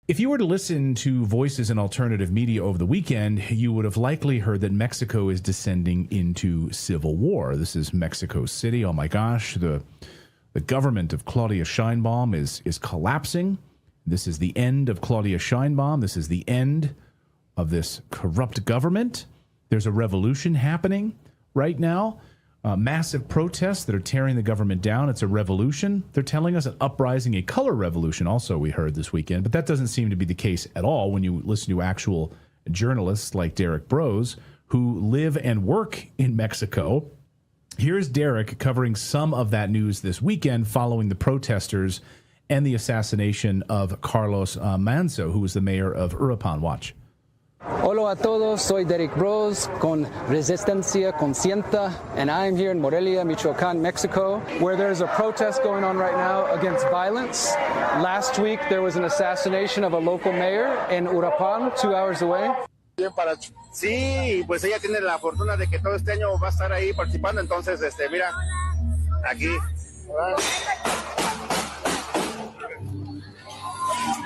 If you were to listen to voices in alternative media over the weekend, you would have likely heard that Mexico is descending into civil war. This is Mexico City. Oh my gosh, the government of Claudia Sheinbaum is collapsing. This is the end of Claudia Sheinbaum. This is the end of this corrupt government. There's a revolution happening right now. Massive protests that are tearing the government down. It's a revolution. They're telling us an uprising, a color revolution also we heard this weekend. But that doesn't seem to be the case at all when you listen to actual journalists like Derrick Broze who live and work in Mexico. Here's Derrick covering some of that news this weekend following the protesters and the assassination of Carlos Manzo, who was the mayor of Uruapan. Watch. Hola a todos, soy Derrick Broze con Resistencia Consciente, and I'm here in Morelia, Michoacan, Mexico, where there's a protest going on right now against violence. Last week, there was an assassination of a local mayor in Uruapan, 2 hours away. Sí, pues ella tiene la fortuna de que todo este año va a estar ahí participando, entonces, mira, aquí.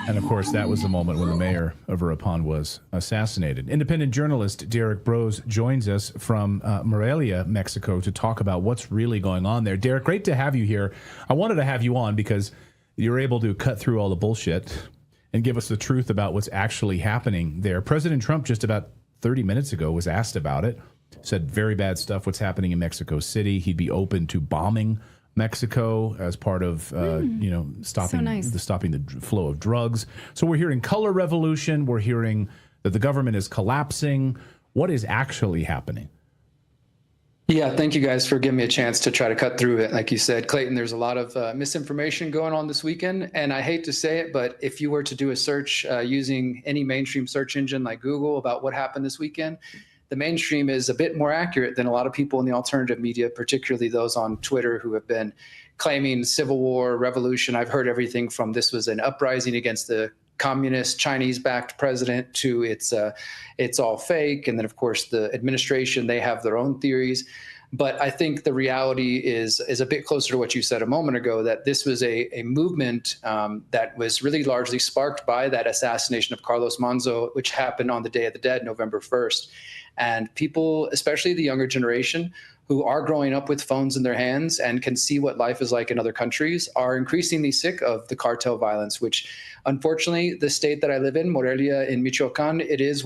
And of course, that was the moment when the mayor of Uruapan was assassinated. Independent journalist Derrick Broze joins us from Morelia, Mexico, to talk about what's really going on there. Derrick, great to have you here. I wanted to have you on because you're able to cut through all the bullshit and give us the truth about what's actually happening there. President Trump, just about 30 minutes ago, was asked about it, said very bad stuff, what's happening in Mexico City. He'd be open to bombing Mexico as part of, stopping the flow of drugs. So we're hearing color revolution. We're hearing that the government is collapsing. What is actually happening? Yeah, thank you guys for giving me a chance to try to cut through it. Like you said, Clayton, there's a lot of misinformation going on this weekend. And I hate to say it, but if you were to do a search using any mainstream search engine like Google about what happened this weekend, the mainstream is a bit more accurate than a lot of people in the alternative media, particularly those on Twitter who have been claiming civil war, revolution. I've heard everything from this was an uprising against the communist Chinese-backed president to it's all fake. And then, of course, the administration, they have their own theories. But I think the reality is a bit closer to what you said a moment ago, that this was a movement that was really largely sparked by that assassination of Carlos Manzo, which happened on the Day of the Dead, November 1st. And people, especially the younger generation, who are growing up with phones in their hands and can see what life is like in other countries, are increasingly sick of the cartel violence, which unfortunately, the state that I live in, Morelia in Michoacan, it is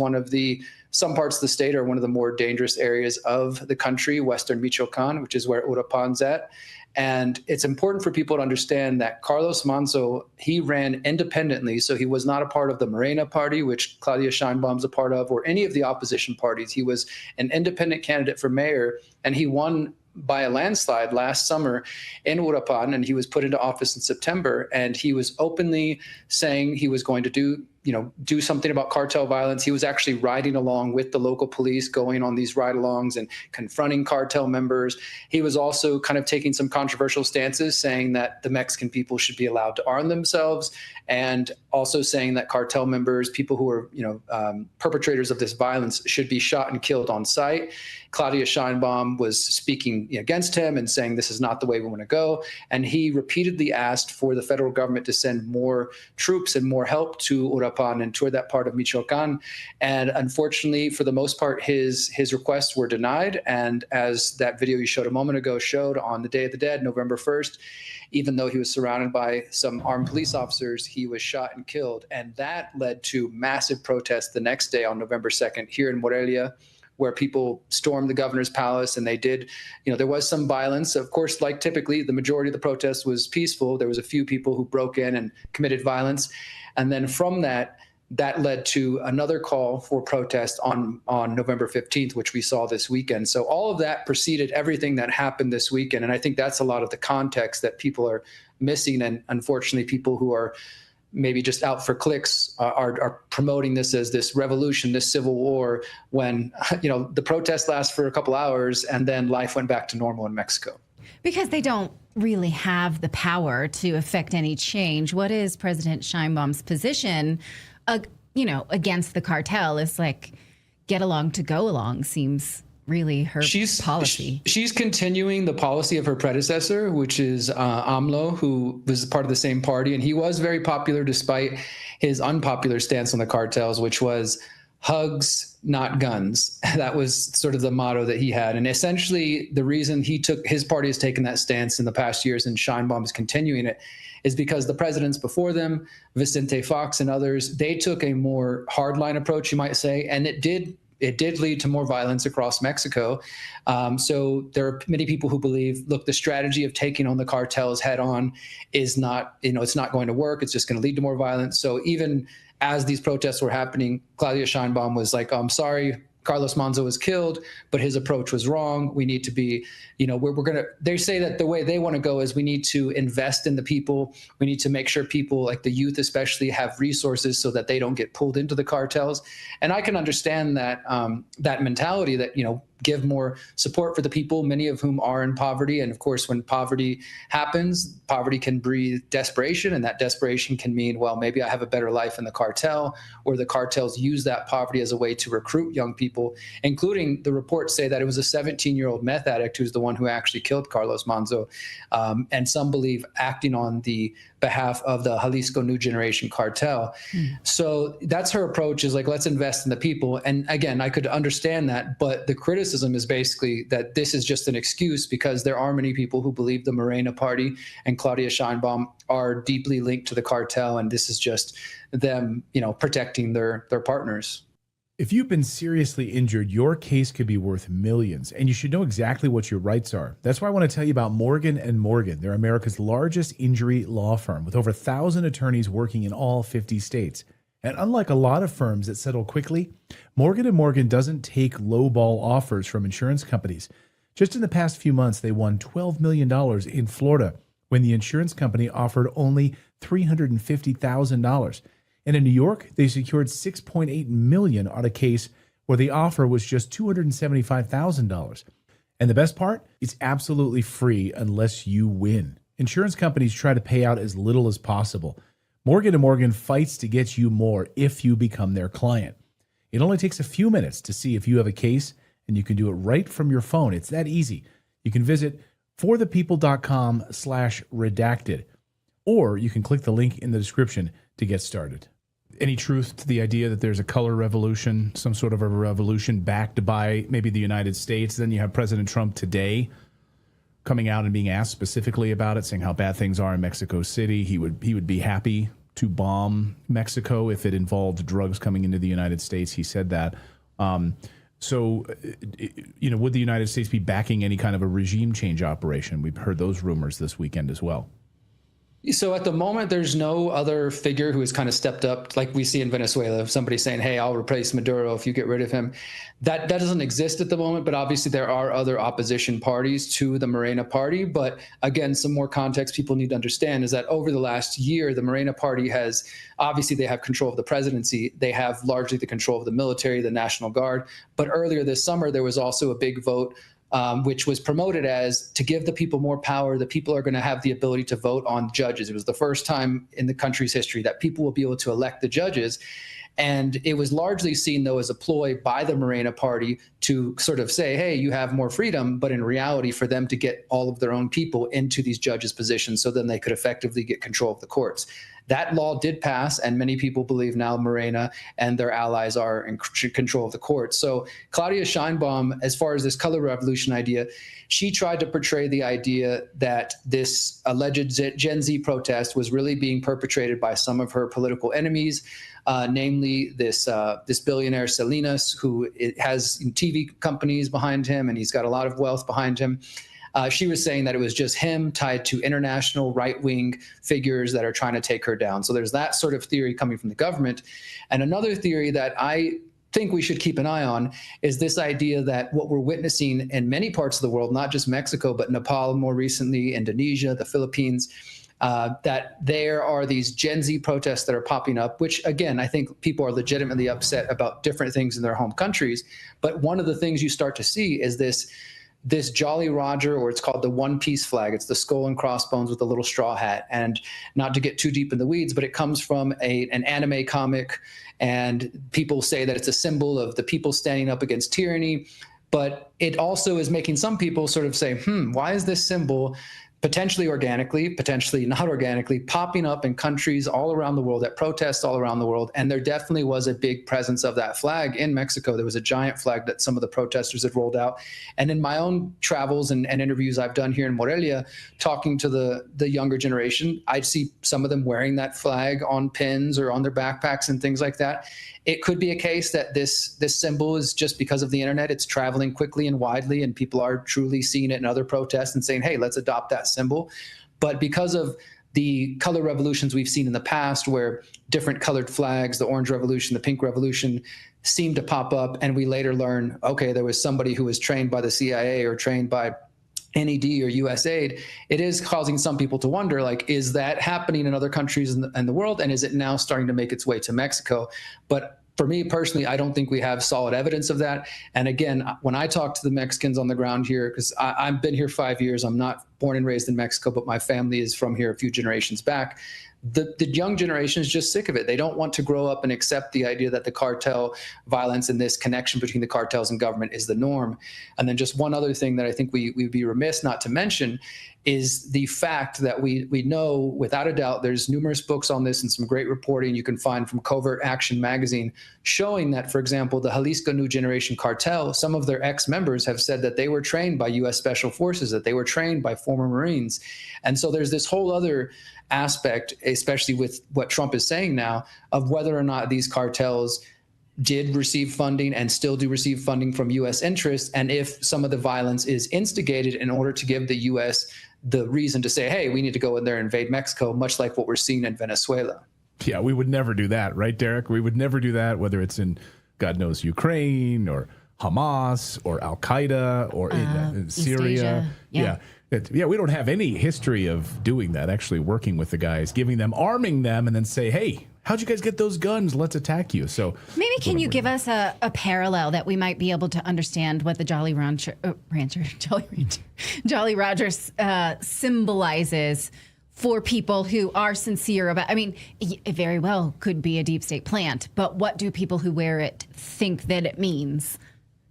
some parts of the state are one of the more dangerous areas of the country, Western Michoacan, which is where Uruapan's at. And it's important for people to understand that Carlos Manzo, he ran independently. So he was not a part of the Morena party, which Claudia Sheinbaum's a part of, or any of the opposition parties. He was an independent candidate for mayor, and he won by a landslide last summer in Uruapan, and he was put into office in September. And he was openly saying he was going to do something about cartel violence. He was actually riding along with the local police, going on these ride-alongs and confronting cartel members. He was also kind of taking some controversial stances, saying that the Mexican people should be allowed to arm themselves, and also saying that cartel members, people who are perpetrators of this violence, should be shot and killed on sight. Claudia Sheinbaum was speaking against him and saying this is not the way we want to go. And he repeatedly asked for the federal government to send more troops and more help to Uruapan and toward that part of Michoacan. And unfortunately, for the most part, his requests were denied. And as that video you showed a moment ago showed, on the Day of the Dead, November 1st, even though he was surrounded by some armed police officers, he was shot and killed. And that led to massive protests the next day on November 2nd here in Morelia, where people stormed the governor's palace, and they did, there was some violence. Of course, like typically, the majority of the protest was peaceful. There was a few people who broke in and committed violence. And then from that led to another call for protest on November 15th, which we saw this weekend. So all of that preceded everything that happened this weekend. And I think that's a lot of the context that people are missing. And unfortunately, people who are maybe just out for clicks are promoting this as this revolution, this civil war, when the protest lasts for a couple hours and then life went back to normal in Mexico. Because they don't really have the power to affect any change. What is President Sheinbaum's position, against the cartel? It's like get along to go along seems really her policy. She's continuing the policy of her predecessor, which is AMLO, who was part of the same party. And he was very popular despite his unpopular stance on the cartels, which was hugs, not guns. That was sort of the motto that he had. And essentially the reason his party has taken that stance in the past years and Sheinbaum is continuing it is because the presidents before them, Vicente Fox and others, they took a more hardline approach, you might say, and it did lead to more violence across Mexico. So there are many people who believe, look, the strategy of taking on the cartels head on is not, it's not going to work. It's just going to lead to more violence. So even as these protests were happening, Claudia Sheinbaum was like, I'm sorry, Carlos Manzo was killed, but his approach was wrong. We need to be, they say that the way they want to go is we need to invest in the people. We need to make sure people, like the youth especially, have resources so that they don't get pulled into the cartels. And I can understand that, that mentality that, give more support for the people, many of whom are in poverty. And of course, when poverty happens, poverty can breed desperation, and that desperation can mean, well, maybe I have a better life in the cartel, or the cartels use that poverty as a way to recruit young people, including the reports say that it was a 17-year-old meth addict who's the one who actually killed Carlos Manzo. And some believe acting on the behalf of the Jalisco New Generation cartel. So that's her approach, is like, let's invest in the people. And again, I could understand that, but the criticism is basically that this is just an excuse because there are many people who believe the Morena party and Claudia Sheinbaum are deeply linked to the cartel. And this is just them, protecting their partners. If you've been seriously injured, your case could be worth millions, and you should know exactly what your rights are. That's why I want to tell you about Morgan & Morgan. They're America's largest injury law firm with over 1,000 attorneys working in all 50 states. And unlike a lot of firms that settle quickly, Morgan & Morgan doesn't take lowball offers from insurance companies. Just in the past few months, they won $12 million in Florida when the insurance company offered only $350,000. And in New York, they secured $6.8 million on a case where the offer was just $275,000. And the best part? It's absolutely free unless you win. Insurance companies try to pay out as little as possible. Morgan & Morgan fights to get you more if you become their client. It only takes a few minutes to see if you have a case, and you can do it right from your phone. It's that easy. You can visit forthepeople.com/redacted, or you can click the link in the description to get started. Any truth to the idea that there's a color revolution, some sort of a revolution backed by maybe the United States? Then you have President Trump today coming out and being asked specifically about it, saying how bad things are in Mexico City. He would be happy to bomb Mexico if it involved drugs coming into the United States. He said that. So, would the United States be backing any kind of a regime change operation? We've heard those rumors this weekend as well. So at the moment, there's no other figure who has kind of stepped up like we see in Venezuela. Somebody saying, hey, I'll replace Maduro if you get rid of him. That doesn't exist at the moment, but obviously there are other opposition parties to the Morena party. But again, some more context people need to understand is that over the last year, the Morena party has, obviously they have control of the presidency. They have largely the control of the military, the National Guard. But earlier this summer, there was also a big vote which was promoted as to give the people more power. The people are going to have the ability to vote on judges. It was the first time in the country's history that people will be able to elect the judges. And it was largely seen, though, as a ploy by the Morena party to sort of say, hey, you have more freedom, but in reality for them to get all of their own people into these judges' positions so then they could effectively get control of the courts. That law did pass, and many people believe now Morena and their allies are in control of the courts. So Claudia Sheinbaum, as far as this color revolution idea, she tried to portray the idea that this alleged Gen Z protest was really being perpetrated by some of her political enemies, namely this billionaire Salinas, who has TV companies behind him, and he's got a lot of wealth behind him. She was saying that it was just him tied to international right-wing figures that are trying to take her down. So there's that sort of theory coming from the government. And another theory that I think we should keep an eye on is this idea that what we're witnessing in many parts of the world, not just Mexico, but Nepal more recently, Indonesia, the Philippines, that there are these Gen Z protests that are popping up, which, again, I think people are legitimately upset about different things in their home countries. But one of the things you start to see is this Jolly Roger, or it's called the One Piece flag. It's the skull and crossbones with a little straw hat. And not to get too deep in the weeds, but it comes from an anime comic. And people say that it's a symbol of the people standing up against tyranny. But it also is making some people sort of say, why is this symbol potentially organically, potentially not organically, popping up in countries all around the world, at protests all around the world? And there definitely was a big presence of that flag in Mexico. There was a giant flag that some of the protesters had rolled out. And in my own travels and interviews I've done here in Morelia, talking to the younger generation, I'd see some of them wearing that flag on pins or on their backpacks and things like that. It could be a case that this symbol is just because of the internet, it's traveling quickly and widely, and people are truly seeing it in other protests and saying, hey, let's adopt that symbol. But because of the color revolutions we've seen in the past, where different colored flags, the orange revolution, the pink revolution, seem to pop up, and we later learn, okay, there was somebody who was trained by the CIA or trained by NED or USAID, it is causing some people to wonder, like, is that happening in other countries in the world? And is it now starting to make its way to Mexico? But for me personally, I don't think we have solid evidence of that. And again, when I talk to the Mexicans on the ground here, because I've been here 5 years, I'm not born and raised in Mexico, but my family is from here a few generations back. The young generation is just sick of it. They don't want to grow up and accept the idea that the cartel violence and this connection between the cartels and government is the norm. And then just one other thing that I think we'd be remiss not to mention is the fact that we know without a doubt, there's numerous books on this and some great reporting you can find from Covert Action magazine showing that, for example, the Jalisco New Generation cartel, some of their ex-members have said that they were trained by U.S. Special Forces, that they were trained by former Marines. And so there's this whole other aspect, especially with what Trump is saying now, of whether or not these cartels did receive funding and still do receive funding from U.S. interests, and if some of the violence is instigated in order to give the U.S. the reason to say, hey, we need to go in there and invade Mexico, much like what we're seeing in Venezuela. Yeah, we would never do that, right, Derrick? We would never do that, whether it's in, God knows, Ukraine or Hamas or Al-Qaeda or in Syria. Yeah. We don't have any history of doing that, actually working with the guys, giving them, arming them, and then say, hey, how'd you guys get those guns? Let's attack you. So maybe can you give us a parallel that we might be able to understand what the Jolly Roger symbolizes for people who are sincere about, I mean, it very well could be a deep state plant, but what do people who wear it think that it means?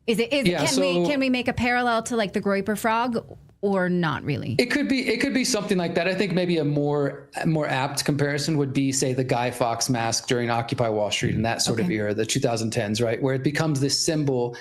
Can we make a parallel to like the Groiper frog? Or not really? It could be something like that. I think maybe a more apt comparison would be, say, the Guy Fawkes mask during Occupy Wall Street in that sort of era, the 2010s, right, where it becomes this symbol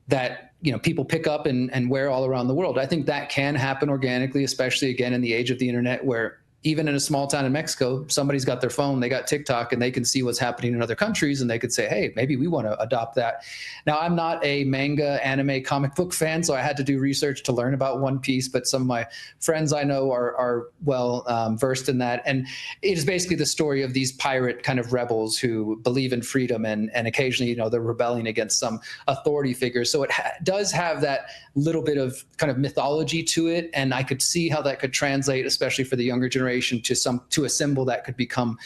that people pick up and wear all around the world. I think that can happen organically, especially again in the age of the internet, where even in a small town in Mexico, somebody's got their phone, they got TikTok, and they can see what's happening in other countries, and they could say, hey, maybe we want to adopt that. Now, I'm not a manga, anime, comic book fan, so I had to do research to learn about One Piece, but some of my friends I know are well versed in that. And it is basically the story of these pirate kind of rebels who believe in freedom, and occasionally, they're rebelling against some authority figures. So it does have that little bit of kind of mythology to it, and I could see how that could translate, especially for the younger generation, to a symbol that could become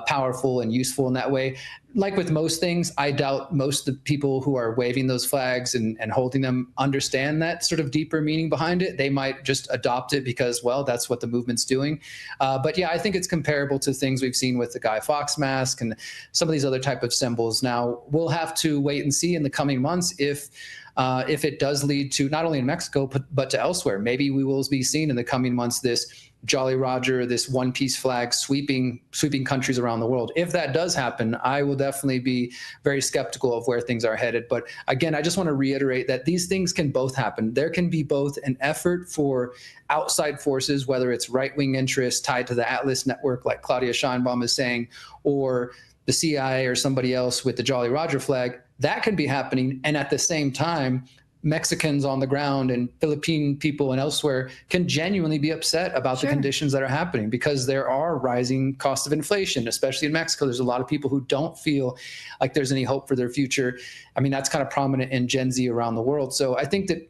powerful and useful in that way. Like with most things, I doubt most of the people who are waving those flags and holding them understand that sort of deeper meaning behind it. They might just adopt it because, well, that's what the movement's doing. But yeah, I think it's comparable to things we've seen with the Guy Fawkes mask and some of these other type of symbols. Now, we'll have to wait and see in the coming months if it does lead to, not only in Mexico, but to elsewhere. Maybe we will be seeing in the coming months this Jolly Roger, this one piece flag sweeping countries around the world. If that does happen, I will definitely be very skeptical of where things are headed. But again, I just want to reiterate that these things can both happen. There can be both an effort for outside forces, whether it's right-wing interests tied to the Atlas network, like Claudia Sheinbaum is saying, or the CIA or somebody else with the Jolly Roger flag. That can be happening. And at the same time, Mexicans on the ground and Philippine people and elsewhere can genuinely be upset about the conditions that are happening, because there are rising costs of inflation, especially in Mexico. There's a lot of people who don't feel like there's any hope for their future. I mean, that's kind of prominent in Gen Z around the world. So I think that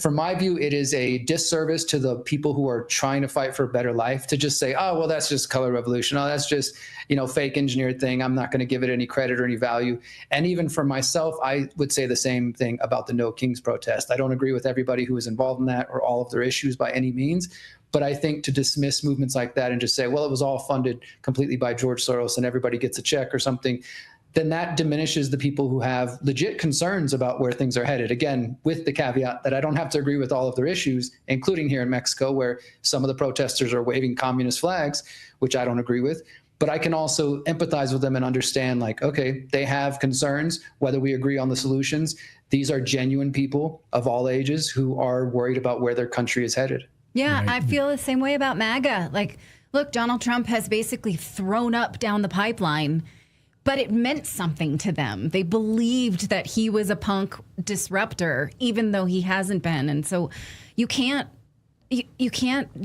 from my view, it is a disservice to the people who are trying to fight for a better life to just say, oh, well, that's just color revolution. Oh, that's just, fake engineered thing. I'm not going to give it any credit or any value. And even for myself, I would say the same thing about the No Kings protest. I don't agree with everybody who is involved in that or all of their issues by any means. But I think to dismiss movements like that and just say, well, it was all funded completely by George Soros and everybody gets a check or something, then that diminishes the people who have legit concerns about where things are headed. Again, with the caveat that I don't have to agree with all of their issues, including here in Mexico, where some of the protesters are waving communist flags, which I don't agree with. But I can also empathize with them and understand, like, okay, they have concerns, whether we agree on the solutions. These are genuine people of all ages who are worried about where their country is headed. Yeah, Right. I feel the same way about MAGA. Like, look, Donald Trump has basically thrown up down the pipeline, but it meant something to them. They believed that he was a punk disruptor, even though he hasn't been. And so you can't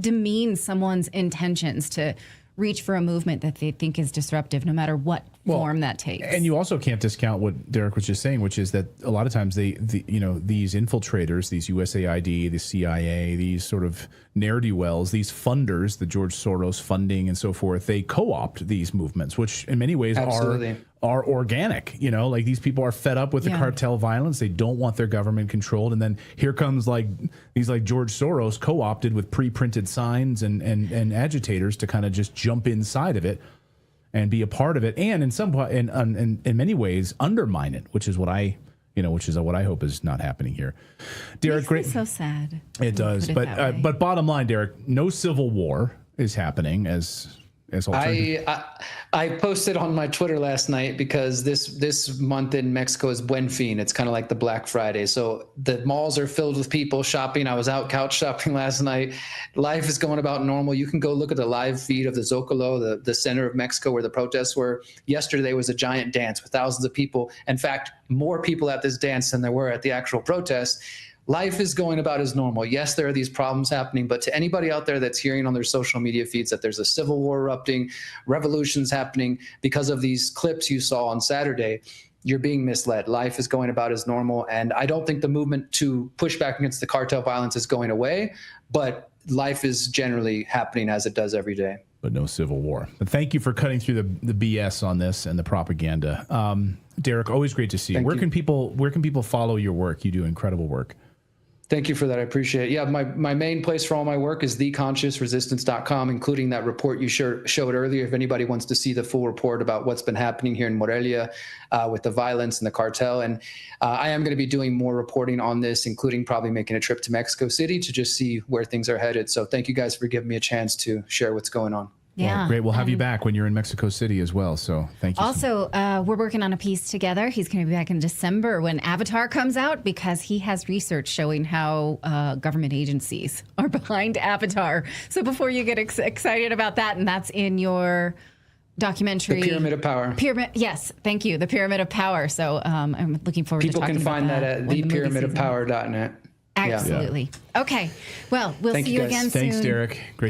demean someone's intentions to reach for a movement that they think is disruptive, no matter what form that takes. And you also can't discount what Derrick was just saying, which is that a lot of times these infiltrators, these USAID, the CIA, these sort of ne'er-do-wells, these funders, the George Soros funding and so forth, they co-opt these movements, which in many ways are organic. You know, like these people are fed up with the cartel violence. They don't want their government controlled. And then here comes these George Soros co-opted with pre-printed signs and agitators to kind of just jump inside of it and be a part of it, and in many ways undermine it, which is what I hope is not happening here. Derrick, great. So sad. It does, but bottom line, Derrick, no civil war is happening as alternative. I posted on my Twitter last night because this month in Mexico is Buen Fin. It's kind of like the Black Friday. So the malls are filled with people shopping. I was out couch shopping last night. Life is going about normal. You can go look at the live feed of the Zocalo, the center of Mexico where the protests were. Yesterday was a giant dance with thousands of people. In fact, more people at this dance than there were at the actual protest. Life is going about as normal. Yes, there are these problems happening, but to anybody out there that's hearing on their social media feeds that there's a civil war erupting, revolutions happening because of these clips you saw on Saturday, you're being misled. Life is going about as normal. And I don't think the movement to push back against the cartel violence is going away, but life is generally happening as it does every day. But no civil war. But thank you for cutting through the BS on this and the propaganda. Derrick, always great to see you. Where can people follow your work? You do incredible work. Thank you for that. I appreciate it. Yeah, my main place for all my work is theconsciousresistance.com, including that report you showed earlier. If anybody wants to see the full report about what's been happening here in Morelia with the violence and the cartel. And I am going to be doing more reporting on this, including probably making a trip to Mexico City to just see where things are headed. So thank you guys for giving me a chance to share what's going on. Yeah. Well, great. We'll have you back when you're in Mexico City as well. So thank you. Also, we're working on a piece together. He's going to be back in December when Avatar comes out because he has research showing how government agencies are behind Avatar. So before you get excited about that, and that's in your documentary. The Pyramid of Power. Yes, thank you. The Pyramid of Power. So I'm looking forward to talking about that. People can find that at thepyramidofpower.net. Absolutely. Yeah. Okay. Well, we'll see you again soon. Thanks, Derrick. Great.